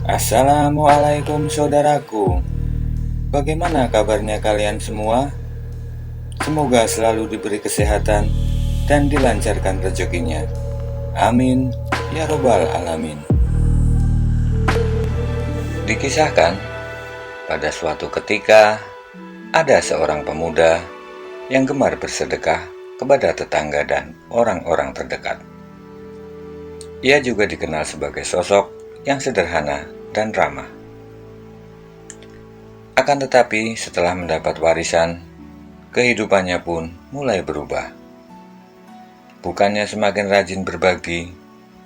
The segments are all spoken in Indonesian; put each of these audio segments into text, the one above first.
Assalamualaikum saudaraku. Bagaimana kabarnya kalian semua? Semoga selalu diberi kesehatan dan dilancarkan rezekinya. Amin ya robbal alamin. Dikisahkan, pada suatu ketika ada seorang pemuda yang gemar bersedekah kepada tetangga dan orang-orang terdekat. Ia juga dikenal sebagai sosok yang sederhana dan ramah. Akan tetapi setelah mendapat warisan, kehidupannya pun mulai berubah. Bukannya semakin rajin berbagi,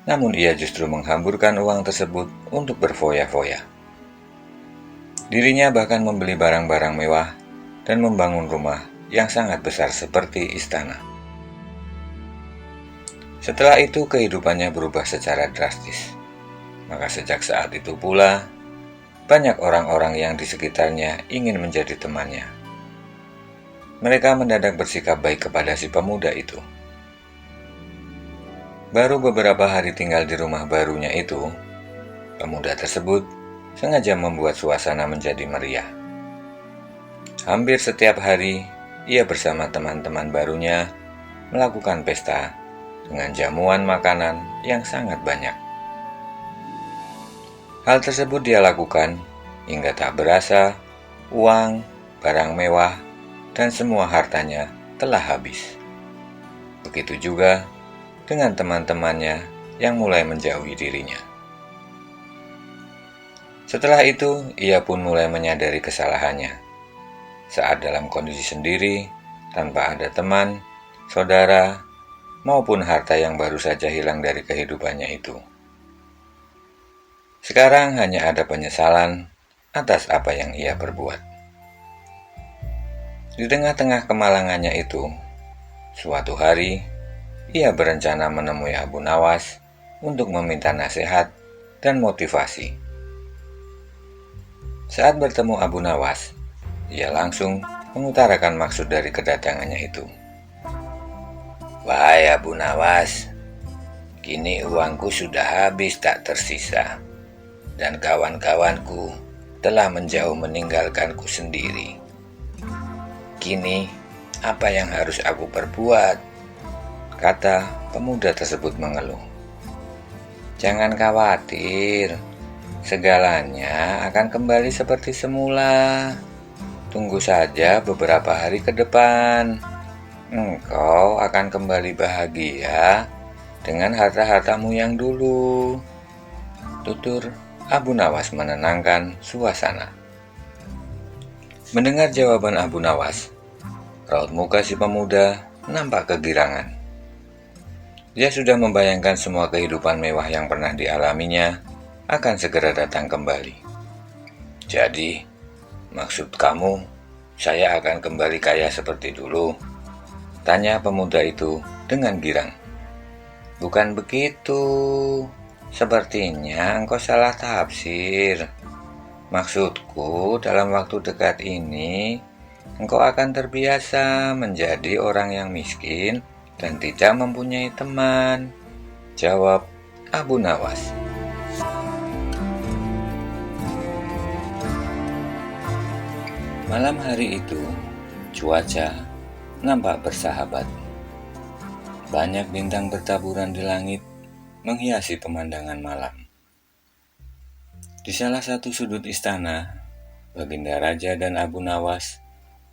namun ia justru menghamburkan uang tersebut untuk berfoya-foya. Dirinya bahkan membeli barang-barang mewah dan membangun rumah yang sangat besar seperti istana. Setelah itu kehidupannya berubah secara drastis. Maka sejak saat itu pula, banyak orang-orang yang di sekitarnya ingin menjadi temannya. Mereka mendadak bersikap baik kepada si pemuda itu. Baru beberapa hari tinggal di rumah barunya itu, pemuda tersebut sengaja membuat suasana menjadi meriah. Hampir setiap hari, ia bersama teman-teman barunya melakukan pesta dengan jamuan makanan yang sangat banyak. Hal tersebut dia lakukan hingga tak berasa uang, barang mewah, dan semua hartanya telah habis. Begitu juga dengan teman-temannya yang mulai menjauhi dirinya. Setelah itu, ia pun mulai menyadari kesalahannya. Saat dalam kondisi sendiri, tanpa ada teman, saudara, maupun harta yang baru saja hilang dari kehidupannya itu. Sekarang hanya ada penyesalan atas apa yang ia perbuat. Di tengah-tengah kemalangannya itu, suatu hari, ia berencana menemui Abu Nawas untuk meminta nasihat dan motivasi. Saat bertemu Abu Nawas, ia langsung mengutarakan maksud dari kedatangannya itu. "Wahai Abu Nawas, kini uangku sudah habis tak tersisa, dan kawan-kawanku telah menjauh meninggalkanku sendiri. Kini, apa yang harus aku perbuat?" kata pemuda tersebut mengeluh. "Jangan khawatir, segalanya akan kembali seperti semula. Tunggu saja beberapa hari ke depan. Engkau akan kembali bahagia dengan harta-hartamu yang dulu," tutur Abu Nawas menenangkan suasana. Mendengar jawaban Abu Nawas, raut muka si pemuda nampak kegirangan. Dia sudah membayangkan semua kehidupan mewah yang pernah dialaminya akan segera datang kembali. "Jadi, maksud kamu, saya akan kembali kaya seperti dulu?" tanya pemuda itu dengan girang. "Bukan begitu. Sepertinya engkau salah tafsir. Maksudku, dalam waktu dekat ini, engkau akan terbiasa menjadi orang yang miskin dan tidak mempunyai teman," jawab Abu Nawas. Malam hari itu, cuaca nampak bersahabat. Banyak bintang bertaburan di langit, menghiasi pemandangan malam. Di salah satu sudut istana, Baginda Raja dan Abu Nawas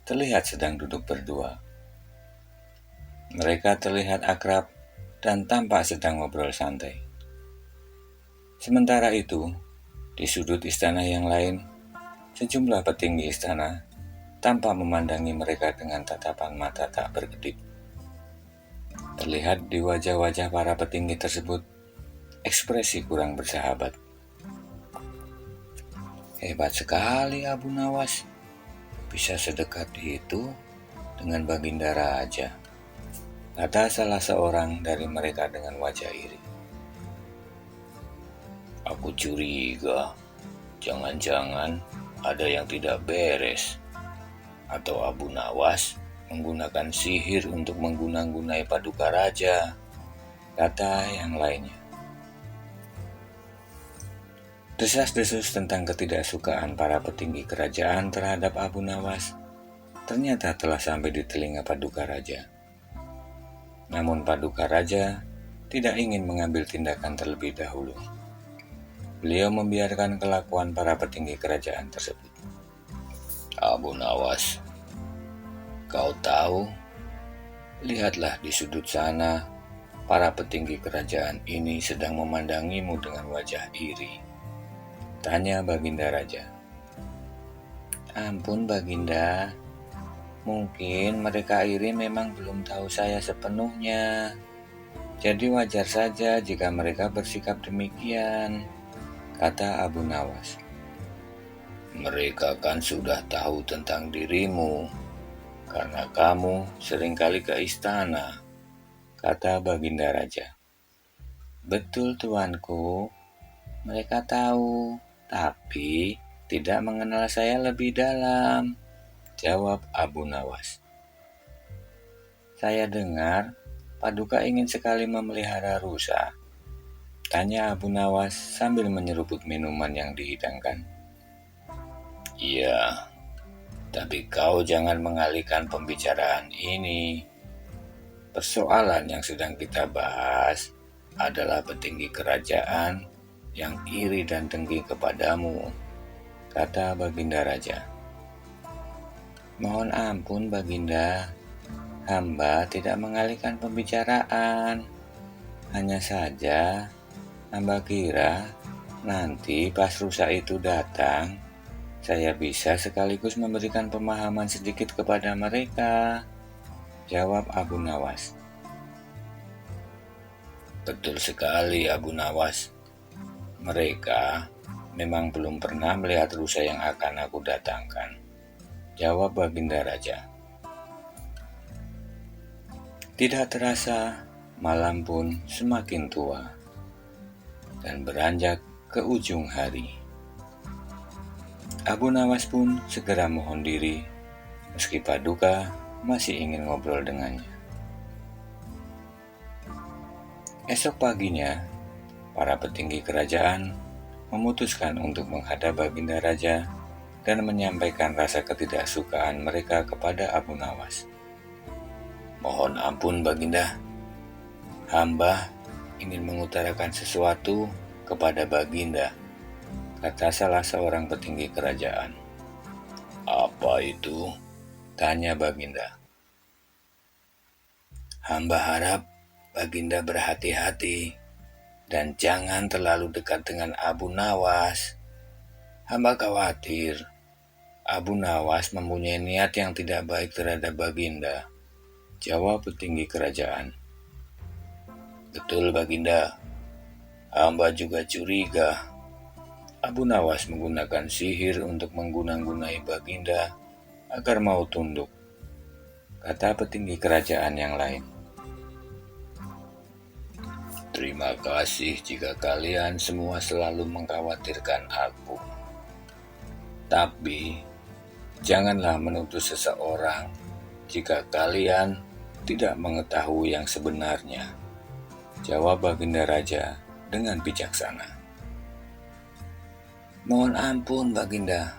terlihat sedang duduk berdua. Mereka terlihat akrab dan tampak sedang ngobrol santai. Sementara itu, di sudut istana yang lain, sejumlah petinggi istana tampak memandangi mereka dengan tatapan mata tak berkedip. Terlihat di wajah-wajah para petinggi tersebut ekspresi kurang bersahabat. "Hebat sekali Abu Nawas, bisa sedekat itu dengan Baginda Raja," kata salah seorang dari mereka dengan wajah iri. "Aku curiga, jangan-jangan ada yang tidak beres, atau Abu Nawas menggunakan sihir untuk mengguna-gunai paduka raja," kata yang lainnya. Desas-desus tentang ketidaksukaan para petinggi kerajaan terhadap Abu Nawas ternyata telah sampai di telinga Paduka Raja. Namun Paduka Raja tidak ingin mengambil tindakan terlebih dahulu. Beliau membiarkan kelakuan para petinggi kerajaan tersebut. Abu Nawas, kau tahu? Lihatlah di sudut sana, para petinggi kerajaan ini sedang memandangimu dengan wajah iri. Tanya Baginda Raja. Ampun Baginda, mungkin mereka iri memang belum tahu saya sepenuhnya. Jadi wajar saja jika mereka bersikap demikian, kata Abu Nawas. Mereka kan sudah tahu tentang dirimu, karena kamu seringkali ke istana, kata Baginda Raja. Betul tuanku, mereka tahu, tapi tidak mengenal saya lebih dalam, jawab Abu Nawas. Saya dengar Paduka ingin sekali memelihara rusa, tanya Abu Nawas sambil menyeruput minuman yang dihidangkan. Iya, tapi kau jangan mengalihkan pembicaraan ini. Persoalan yang sedang kita bahas adalah petinggi kerajaan yang iri dan dengki kepadamu, kata Baginda Raja. Mohon ampun Baginda, hamba tidak mengalihkan pembicaraan. Hanya saja, hamba kira nanti pas rusa itu datang, saya bisa sekaligus memberikan pemahaman sedikit kepada mereka, jawab Abu Nawas. Betul sekali Abu Nawas. Mereka memang belum pernah melihat rusa yang akan aku datangkan, jawab Baginda Raja. Tidak terasa, malam pun semakin tua dan beranjak ke ujung hari. Abu Nawas pun segera mohon diri, meski Paduka masih ingin ngobrol dengannya. Esok paginya, para petinggi kerajaan memutuskan untuk menghadap Baginda Raja dan menyampaikan rasa ketidaksukaan mereka kepada Abu Nawas. Mohon ampun Baginda, hamba ingin mengutarakan sesuatu kepada Baginda, kata salah seorang petinggi kerajaan. Apa itu? Tanya Baginda. Hamba harap Baginda berhati-hati dan jangan terlalu dekat dengan Abu Nawas. Hamba khawatir Abu Nawas mempunyai niat yang tidak baik terhadap Baginda, jawab petinggi kerajaan. Betul Baginda, hamba juga curiga Abu Nawas menggunakan sihir untuk menggunang-gunai Baginda agar mau tunduk, kata petinggi kerajaan yang lain. Terima kasih jika kalian semua selalu mengkhawatirkan aku. Tapi, janganlah menuduh seseorang jika kalian tidak mengetahui yang sebenarnya, jawab Baginda Raja dengan bijaksana. Mohon ampun Baginda,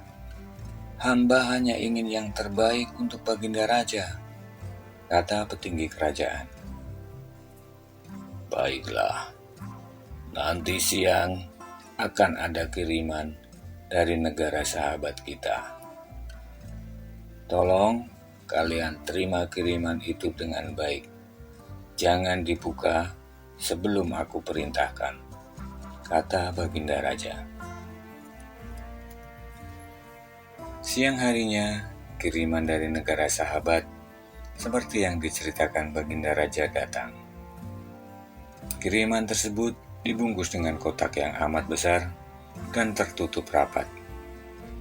hamba hanya ingin yang terbaik untuk Baginda Raja, kata petinggi kerajaan. Baiklah, nanti siang akan ada kiriman dari negara sahabat kita. Tolong kalian terima kiriman itu dengan baik. Jangan dibuka sebelum aku perintahkan, kata Baginda Raja. Siang harinya, kiriman dari negara sahabat seperti yang diceritakan Baginda Raja datang. Kiriman tersebut dibungkus dengan kotak yang amat besar dan tertutup rapat,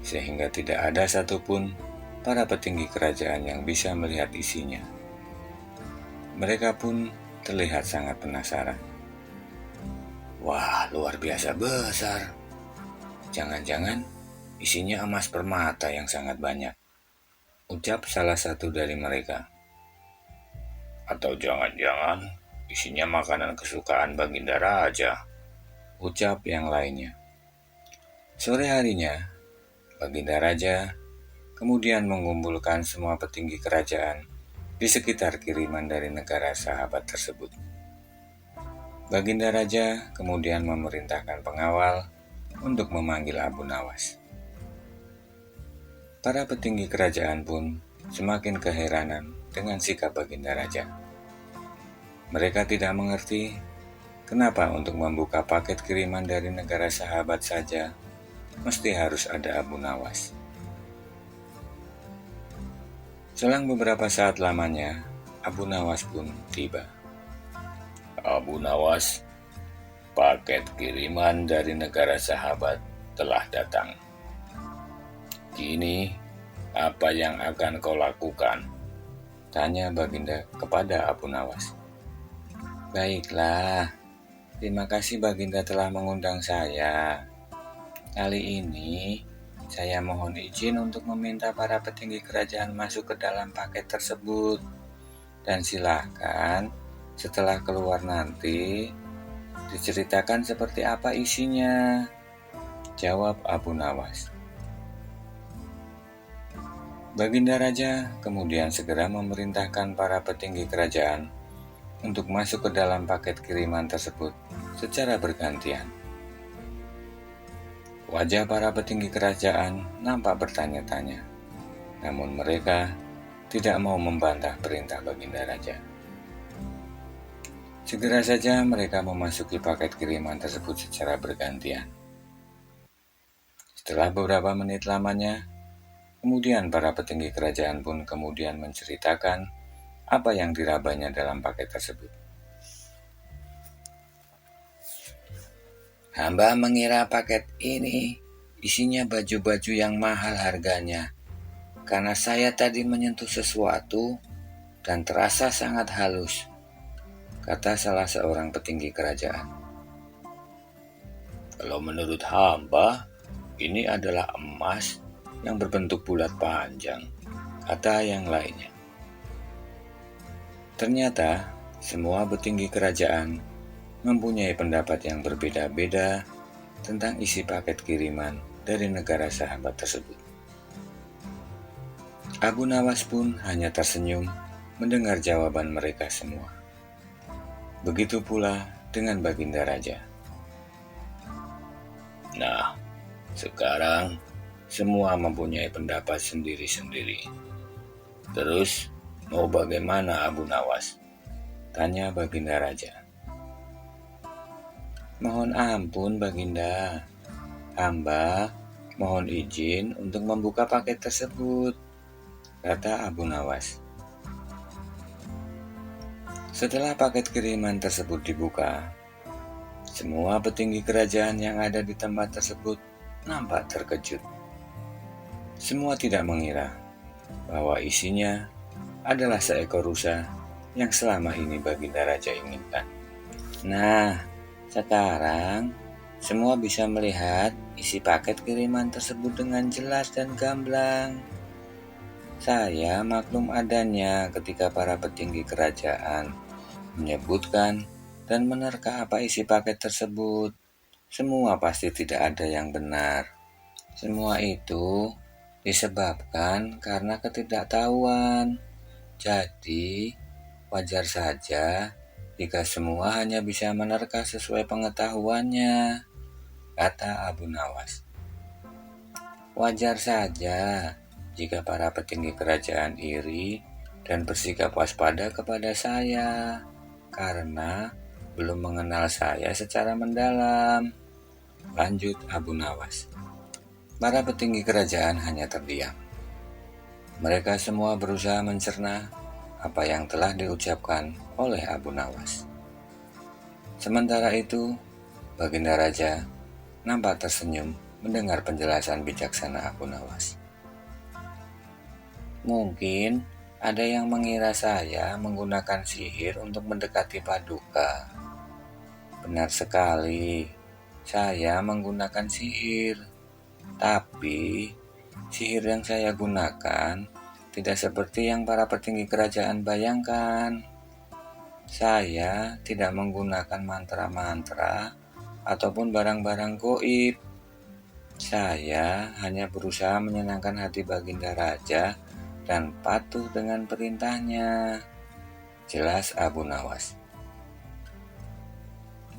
sehingga tidak ada satupun para petinggi kerajaan yang bisa melihat isinya. Mereka pun terlihat sangat penasaran. Wah, luar biasa besar. Jangan-jangan isinya emas permata yang sangat banyak, ucap salah satu dari mereka. Atau jangan-jangan isinya makanan kesukaan Baginda Raja, ucap yang lainnya. Sore harinya, Baginda Raja kemudian mengumpulkan semua petinggi kerajaan di sekitar kiriman dari negara sahabat tersebut. Baginda Raja kemudian memerintahkan pengawal untuk memanggil Abu Nawas. Para petinggi kerajaan pun semakin keheranan dengan sikap Baginda Raja. Mereka tidak mengerti kenapa untuk membuka paket kiriman dari negara sahabat saja mesti harus ada Abu Nawas. Selang beberapa saat lamanya, Abu Nawas pun tiba. Abu Nawas, paket kiriman dari negara sahabat telah datang. Kini, apa yang akan kau lakukan? Tanya Baginda kepada Abu Nawas. Baiklah, terima kasih Baginda telah mengundang saya. Kali ini, saya mohon izin untuk meminta para petinggi kerajaan masuk ke dalam paket tersebut. Dan silakan setelah keluar nanti, diceritakan seperti apa isinya. Jawab Abu Nawas. Baginda Raja kemudian segera memerintahkan para petinggi kerajaan untuk masuk ke dalam paket kiriman tersebut secara bergantian. Wajah para petinggi kerajaan nampak bertanya-tanya, namun mereka tidak mau membantah perintah Baginda Raja. Segera saja mereka memasuki paket kiriman tersebut secara bergantian. Setelah beberapa menit lamanya, kemudian para petinggi kerajaan pun kemudian menceritakan apa yang dirabanya dalam paket tersebut. Hamba mengira paket ini isinya baju-baju yang mahal harganya, karena saya tadi menyentuh sesuatu dan terasa sangat halus, kata salah seorang petinggi kerajaan. Kalau menurut hamba, ini adalah emas yang berbentuk bulat panjang, kata yang lainnya. Ternyata, semua petinggi kerajaan mempunyai pendapat yang berbeda-beda tentang isi paket kiriman dari negara sahabat tersebut. Abu Nawas pun hanya tersenyum mendengar jawaban mereka semua. Begitu pula dengan Baginda Raja. Nah, sekarang semua mempunyai pendapat sendiri-sendiri. Terus, mau bagaimana Abu Nawas? Tanya Baginda Raja. Mohon ampun Baginda, hamba mohon izin untuk membuka paket tersebut, kata Abu Nawas. Setelah paket kiriman tersebut dibuka, semua petinggi kerajaan yang ada di tempat tersebut nampak terkejut. Semua tidak mengira bahwa isinya adalah seekor rusa yang selama ini Baginda Raja inginkan. Nah, sekarang semua bisa melihat isi paket kiriman tersebut dengan jelas dan gamblang. Saya maklum adanya ketika para petinggi kerajaan menyebutkan dan menerka apa isi paket tersebut. Semua pasti tidak ada yang benar. Semua itu disebabkan karena ketidaktahuan. Jadi, wajar saja jika semua hanya bisa menerka sesuai pengetahuannya, kata Abu Nawas. Wajar saja jika para petinggi kerajaan iri dan bersikap waspada kepada saya, karena belum mengenal saya secara mendalam, lanjut Abu Nawas. Para petinggi kerajaan hanya terdiam. Mereka semua berusaha mencerna apa yang telah diucapkan oleh Abu Nawas. Sementara itu, Baginda Raja nampak tersenyum mendengar penjelasan bijaksana Abu Nawas. Mungkin ada yang mengira saya menggunakan sihir untuk mendekati Paduka. Benar sekali, saya menggunakan sihir. Tapi, sihir yang saya gunakan tidak seperti yang para petinggi kerajaan bayangkan. Saya tidak menggunakan mantra-mantra ataupun barang-barang goib. Saya hanya berusaha menyenangkan hati Baginda Raja dan patuh dengan perintahnya, jelas Abu Nawas.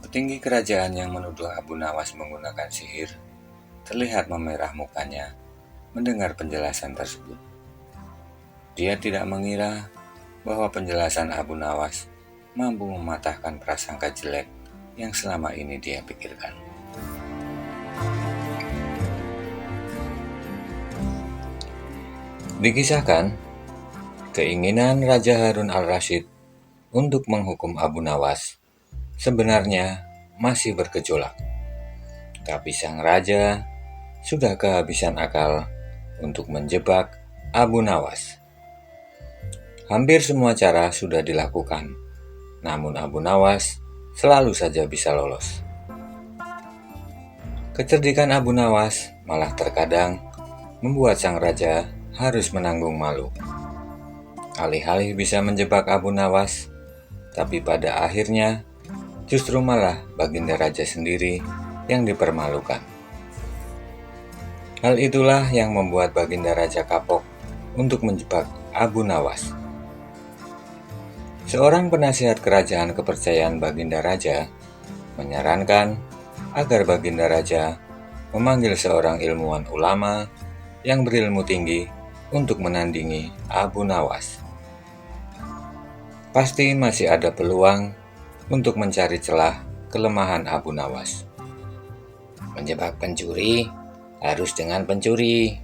Petinggi kerajaan yang menuduh Abu Nawas menggunakan sihir terlihat memerah mukanya mendengar penjelasan tersebut. Dia tidak mengira bahwa penjelasan Abu Nawas mampu mematahkan prasangka jelek yang selama ini dia pikirkan. Dikisahkan, keinginan Raja Harun al-Rasyid untuk menghukum Abu Nawas sebenarnya masih bergejolak. Tapi sang raja sudah kehabisan akal untuk menjebak Abu Nawas. Hampir semua cara sudah dilakukan, namun Abu Nawas selalu saja bisa lolos. Kecerdikan Abu Nawas malah terkadang membuat sang raja harus menanggung malu. Alih-alih bisa menjebak Abu Nawas, tapi pada akhirnya justru malah Baginda Raja sendiri yang dipermalukan. Hal itulah yang membuat Baginda Raja kapok untuk menjebak Abu Nawas. Seorang penasihat kerajaan kepercayaan Baginda Raja menyarankan agar Baginda Raja memanggil seorang ilmuwan ulama yang berilmu tinggi untuk menandingi Abu Nawas. Pasti masih ada peluang untuk mencari celah kelemahan Abu Nawas. Menjebak pencuri harus dengan pencuri.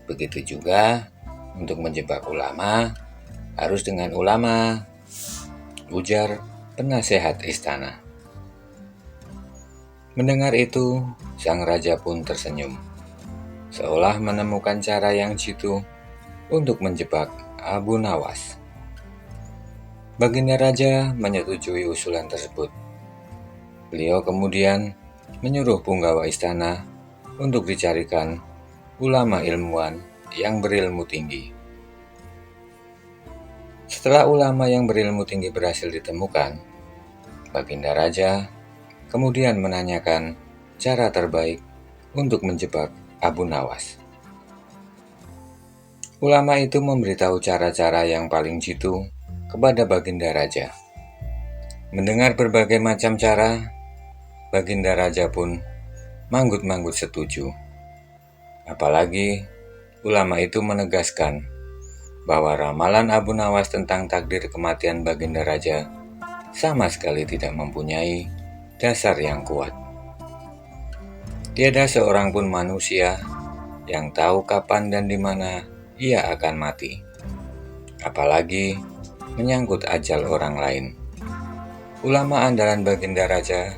Begitu juga untuk menjebak ulama harus dengan ulama, ujar penasehat istana. Mendengar itu, sang raja pun tersenyum, seolah menemukan cara yang jitu untuk menjebak Abu Nawas. Baginda Raja menyetujui usulan tersebut. Beliau kemudian menyuruh punggawa istana untuk dicarikan ulama ilmuwan yang berilmu tinggi. Setelah ulama yang berilmu tinggi berhasil ditemukan, Baginda Raja kemudian menanyakan cara terbaik untuk menjebak Abu Nawas. Ulama itu memberitahu cara-cara yang paling jitu kepada Baginda Raja. Mendengar berbagai macam cara, Baginda Raja pun manggut-manggut setuju. Apalagi ulama itu menegaskan bahwa ramalan Abu Nawas tentang takdir kematian Baginda Raja sama sekali tidak mempunyai dasar yang kuat. Tiada seorang pun manusia yang tahu kapan dan di mana ia akan mati, apalagi menyangkut ajal orang lain. Ulama andalan Baginda Raja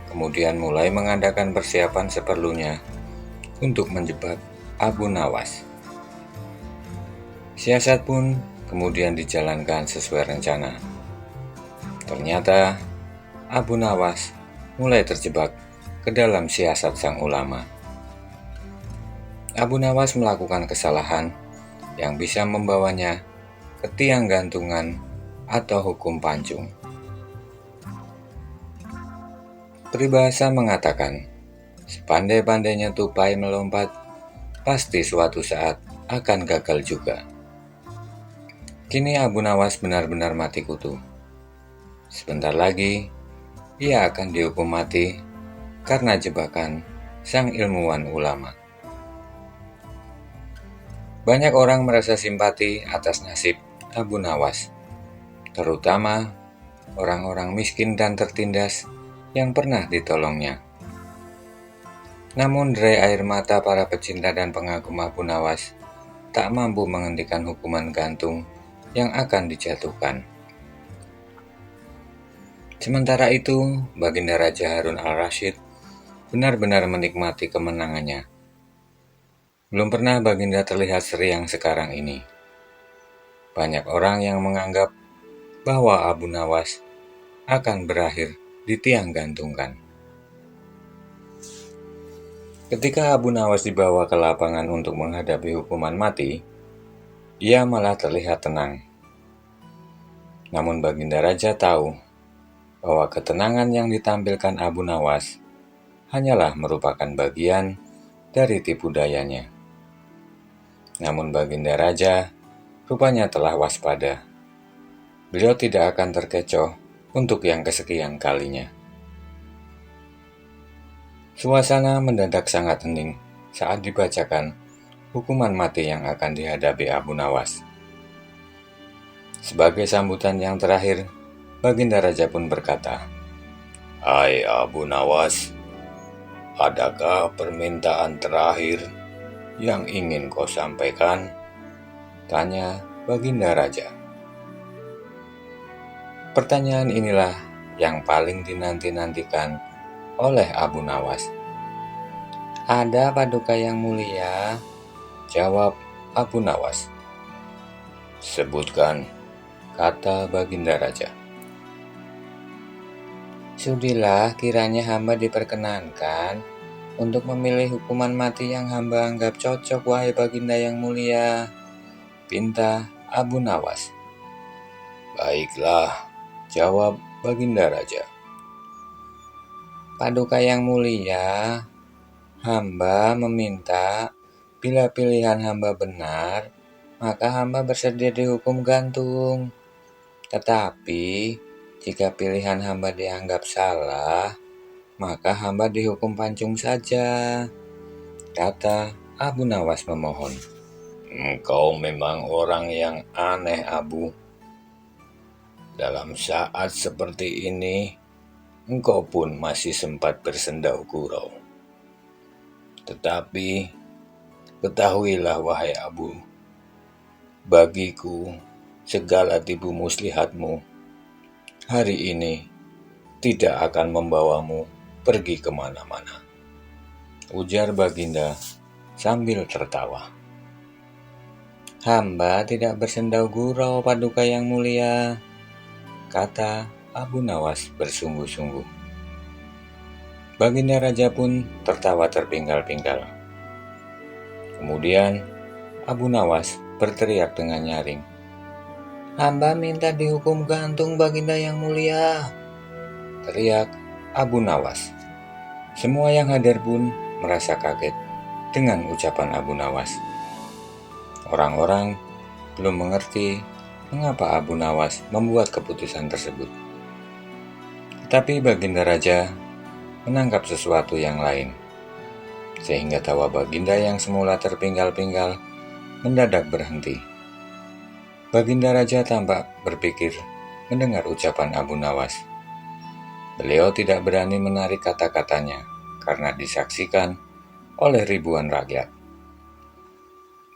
kemudian mulai mengadakan persiapan seperlunya untuk menjebak Abu Nawas. Siasat pun kemudian dijalankan sesuai rencana. Ternyata Abu Nawas mulai terjebak ke dalam siasat sang ulama. Abu Nawas melakukan kesalahan yang bisa membawanya ke tiang gantungan atau hukum pancung. Peribahasa mengatakan, sepandai-pandainya tupai melompat, pasti suatu saat akan gagal juga. Kini Abu Nawas benar-benar mati kutu. Sebentar lagi, ia akan dihukum mati karena jebakan sang ilmuwan ulama. Banyak orang merasa simpati atas nasib Abu Nawas, terutama orang-orang miskin dan tertindas yang pernah ditolongnya. Namun derai air mata para pecinta dan pengagum Abu Nawas tak mampu menghentikan hukuman gantung yang akan dijatuhkan. Sementara itu, Baginda Raja Harun al-Rasyid benar-benar menikmati kemenangannya. Belum pernah Baginda terlihat seriang sekarang ini. Banyak orang yang menganggap bahwa Abu Nawas akan berakhir di tiang gantungkan. Ketika Abu Nawas dibawa ke lapangan untuk menghadapi hukuman mati, ia malah terlihat tenang. Namun Baginda Raja tahu bahwa ketenangan yang ditampilkan Abu Nawas hanyalah merupakan bagian dari tipu dayanya. Namun Baginda Raja rupanya telah waspada. Beliau tidak akan terkecoh untuk yang kesekian kalinya. Suasana mendadak sangat hening saat dibacakan hukuman mati yang akan dihadapi Abu Nawas. Sebagai sambutan yang terakhir, Baginda Raja pun berkata, "Hai Abu Nawas, adakah permintaan terakhir yang ingin kau sampaikan?" tanya Baginda Raja. Pertanyaan inilah yang paling dinanti-nantikan oleh Abu Nawas. "Ada Paduka Yang Mulia," jawab Abu Nawas. "Sebutkan," kata Baginda Raja. "Sudilah kiranya hamba diperkenankan untuk memilih hukuman mati yang hamba anggap cocok, wahai Baginda Yang Mulia," pinta Abu Nawas. "Baiklah," jawab Baginda Raja. "Paduka Yang Mulia, hamba meminta bila pilihan hamba benar, maka hamba bersedia dihukum gantung. Tetapi jika pilihan hamba dianggap salah, maka hamba dihukum pancung saja," kata Abu Nawas memohon. "Engkau memang orang yang aneh, Abu. Dalam saat seperti ini, engkau pun masih sempat bersendau gurau. Tetapi, ketahuilah wahai Abu, bagiku segala tipu muslihatmu hari ini tidak akan membawamu pergi kemana-mana," ujar Baginda sambil tertawa. "Hamba tidak bersendau gurau, Paduka Yang Mulia," kata Abu Nawas bersungguh-sungguh. Baginda Raja pun tertawa terpinggal-pinggal. Kemudian Abu Nawas berteriak dengan nyaring, "Hamba minta dihukum gantung, Baginda Yang Mulia," teriak Abu Nawas. Semua yang hadir pun merasa kaget dengan ucapan Abu Nawas. Orang-orang belum mengerti mengapa Abu Nawas membuat keputusan tersebut. Tetapi Baginda Raja menangkap sesuatu yang lain, sehingga tawa Baginda yang semula terpinggal-pinggal mendadak berhenti. Baginda Raja tampak berpikir mendengar ucapan Abu Nawas. Beliau tidak berani menarik kata-katanya karena disaksikan oleh ribuan rakyat.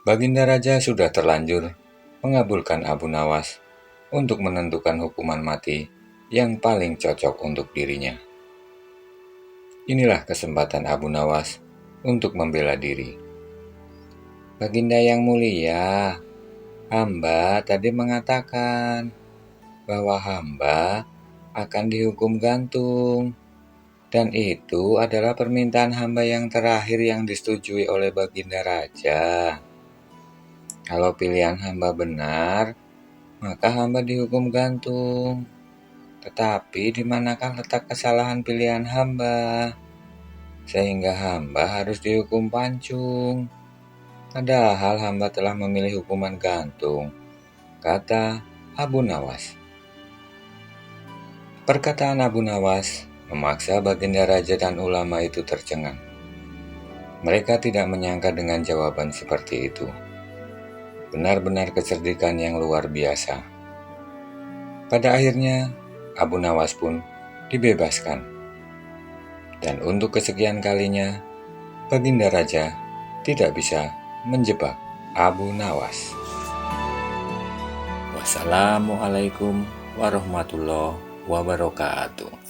Baginda Raja sudah terlanjur mengabulkan Abu Nawas untuk menentukan hukuman mati yang paling cocok untuk dirinya. Inilah kesempatan Abu Nawas untuk membela diri. "Baginda Yang Mulia, hamba tadi mengatakan bahwa hamba akan dihukum gantung, dan itu adalah permintaan hamba yang terakhir yang disetujui oleh Baginda Raja. Kalau pilihan hamba benar, maka hamba dihukum gantung. Tetapi di manakah letak kesalahan pilihan hamba, sehingga hamba harus dihukum pancung? Padahal hamba telah memilih hukuman gantung," kata Abu Nawas. Perkataan Abu Nawas memaksa Baginda Raja dan ulama itu tercengang. Mereka tidak menyangka dengan jawaban seperti itu. Benar-benar kecerdikan yang luar biasa. Pada akhirnya, Abu Nawas pun dibebaskan. Dan untuk kesekian kalinya, Baginda Raja tidak bisa menjebak Abu Nawas. Wassalamualaikum warahmatullahi wabarakatuh.